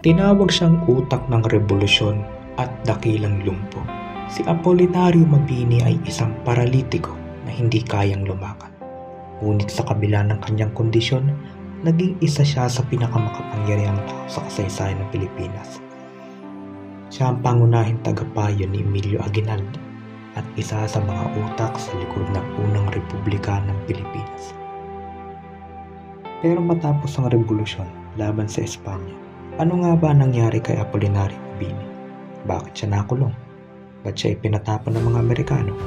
Tinawag siyang utak ng rebolusyon at dakilang lumpo. Si Apolinario Mabini ay isang paralitiko na hindi kayang lumakad. Ngunit sa kabila ng kanyang kondisyon, naging isa siya sa pinakamakapangyarihang tao sa kasaysayan ng Pilipinas. Siya ang pangunahing tagapayo ni Emilio Aguinaldo at isa sa mga utak sa likod ng unang republika ng Pilipinas. Pero matapos ang revolusyon laban sa Espanya, ano nga ba nangyari kay Apolinario Mabini? Bakit siya nakulong? Ba't siya ipinatapon ng mga Amerikano?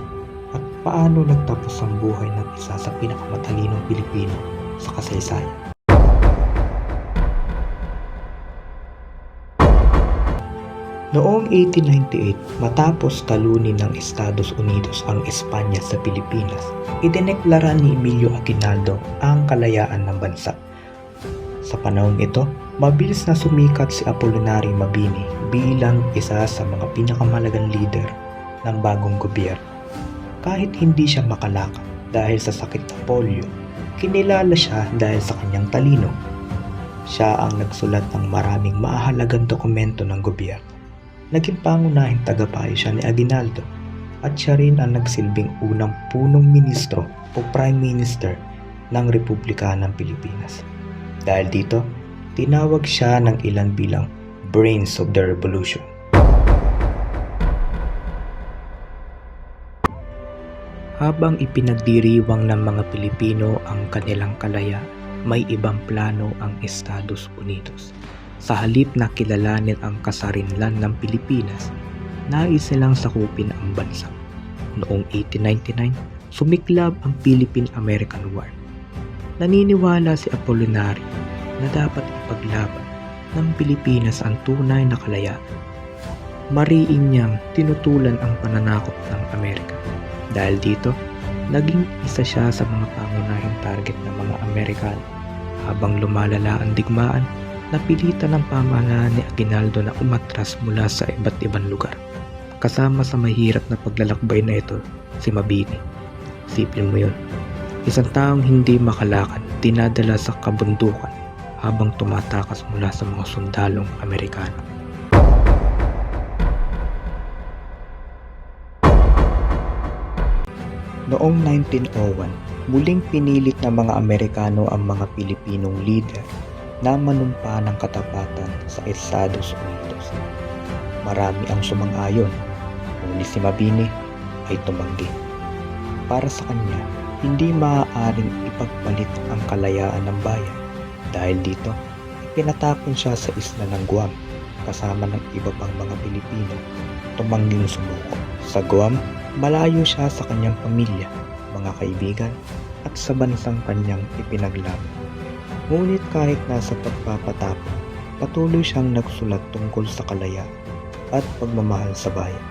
At paano nagtapos ang buhay ng isa sa pinakamatalinong Pilipino sa kasaysayan? Noong 1898, matapos talunin ng Estados Unidos ang Espanya sa Pilipinas, idineklara ni Emilio Aguinaldo ang kalayaan ng bansa. Sa panahong ito, mabilis na sumikat si Apolinario Mabini bilang isa sa mga pinakamahalagang leader ng bagong gobyerno. Kahit hindi siya makalakad dahil sa sakit na polio, kinilala siya dahil sa kanyang talino. Siya ang nagsulat ng maraming mahalagang dokumento ng gobyerno. Naging pangunahing tagapayo siya ni Aguinaldo at siya rin ang nagsilbing unang punong ministro o prime minister ng Republika ng Pilipinas. Dahil dito, tinawag siya ng ilan bilang brains of the revolution. Habang ipinagdiriwang ng mga Pilipino ang kanilang kalayaan, may ibang plano ang Estados Unidos. Sa halip na kilalanin ang kasarinlan ng Pilipinas, nais nilang sakupin ang bansa. Noong 1899, sumiklab ang Philippine-American War. Naniniwala si Apolinario na dapat ipaglaban ng Pilipinas ang tunay na kalayaan. Mariin niyang tinutulan ang pananakop ng Amerika. Dahil dito, naging isa siya sa mga pangunahing target ng mga Amerikano. Habang lumalala ang digmaan, napilitan ng pamahalaan ni Aguinaldo na umatras mula sa iba't ibang lugar. Kasama sa mahirap na paglalakbay na ito, si Mabini. Isipin mo yun. Isang taong hindi makalakad, dinadala sa kabundukan habang tumatakas mula sa mga sundalong Amerikano. Noong 1901, muling pinilit ng mga Amerikano ang mga Pilipinong leader na manumpa ng katapatan sa Estados Unidos. Marami ang sumang-ayon, ngunit si Mabini ay tumanggi. Para sa kanya, hindi maaaring ipagpalit ang kalayaan ng bayan. Dahil dito, ipinatapon siya sa isla ng Guam kasama ng iba pang mga Pilipino. Tumangging sumuko. Sa Guam, malayo siya sa kanyang pamilya, mga kaibigan at sa bansang kanyang ipinaglaban. Ngunit kahit nasa pagpapatapon, patuloy siyang nagsulat tungkol sa kalayaan at pagmamahal sa bayan.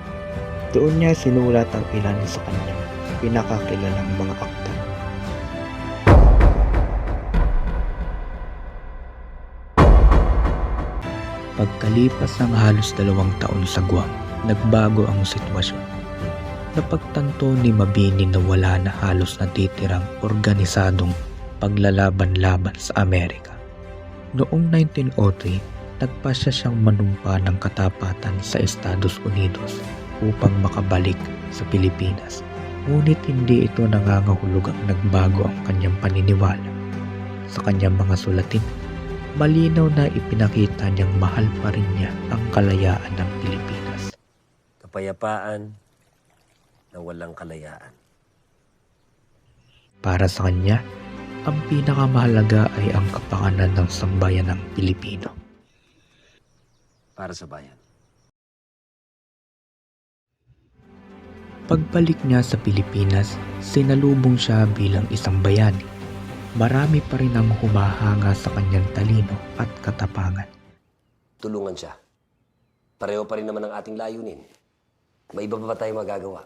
Doon niya sinulat ang ilan sa kanyang pinakakilalang mga akda. Pagkalipas ng halos 2 taon sa Guam, nagbago ang sitwasyon. Napagtanto ni Mabini na wala na halos natitirang organisadong paglalaban-laban sa Amerika. Noong 1903, nagpasya siyang manumpa ng katapatan sa Estados Unidos upang makabalik sa Pilipinas. Ngunit hindi ito nangangahulugang nagbago ang kanyang paniniwala. Sa kanyang mga sulatin, malinaw na ipinakita niyang mahal pa rin niya ang kalayaan ng Pilipinas. Kapayapaan na walang kalayaan. Para sa kanya, ang pinakamahalaga ay ang kapakanan ng sambayanang Pilipino. Para sa bayan. Pagbalik niya sa Pilipinas, sinalubong siya bilang isang bayani. Marami pa rin ang humahanga sa kanyang talino at katapangan. Tulungan siya. Pareho pa rin naman ang ating layunin. May iba pa ba tayo magagawa?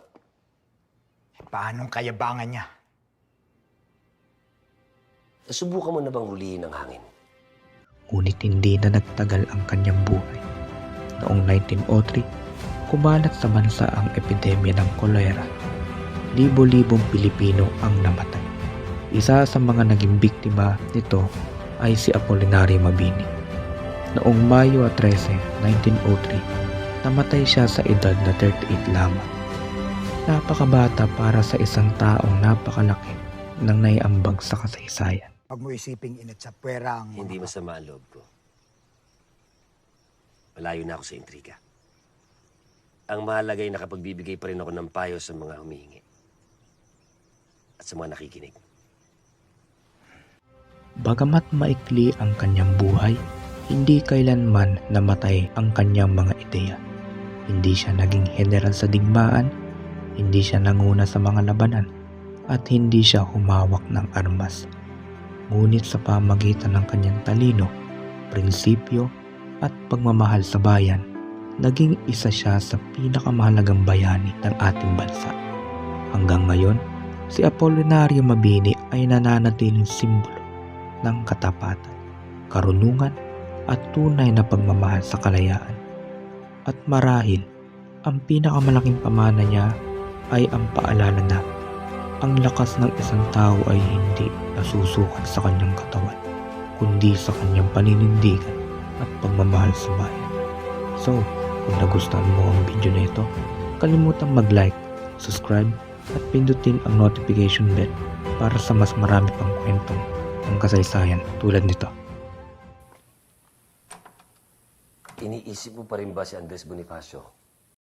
Paano ang kayabangan niya? Nasubukan mo na bang huliin ang hangin? Ngunit hindi na nagtagal ang kanyang buhay. Noong 1903, kumalat sa bansa ang epidemya ng kolera. Libo-libong Pilipino ang namatay. Isa sa mga naging biktima nito ay si Apolinario Mabini. Noong Mayo 13, 1903, namatay siya sa edad na 38 lamang. Napakabata para sa isang taong napakalaki ng naiambag sa kasaysayan. Pag mo isiping inat sa pwera ang Hindi masama ang loob ko. Malayo na ako sa intriga. Ang mahalaga ay nakapagbibigay pa rin ako ng payo sa mga humihingi. At sa mga nakikinig. Bagamat maikli ang kanyang buhay, hindi kailanman namatay ang kanyang mga ideya. Hindi siya naging general sa digmaan, hindi siya nanguna sa mga labanan, at hindi siya humawak ng armas. Ngunit sa pamagitan ng kanyang talino, prinsipyo, at pagmamahal sa bayan, naging isa siya sa pinakamahalagang bayani ng ating bansa. Hanggang ngayon, si Apolinario Mabini ay nananatiling simbolo ng katapatan, karunungan at tunay na pagmamahal sa kalayaan. At marahil, ang pinakamalaking pamana niya ay ang paalala na ang lakas ng isang tao ay hindi nasusukat sa kanyang katawan, kundi sa kanyang paninindigan at pagmamahal sa bayan. So, kung nagustuhan mo ang video na ito, kalimutang mag-like, subscribe at pindutin ang notification bell para sa mas marami pang kwentong ng kasaysayan tulad nito. Iniisip mo pa rin ba si Andres Bonifacio?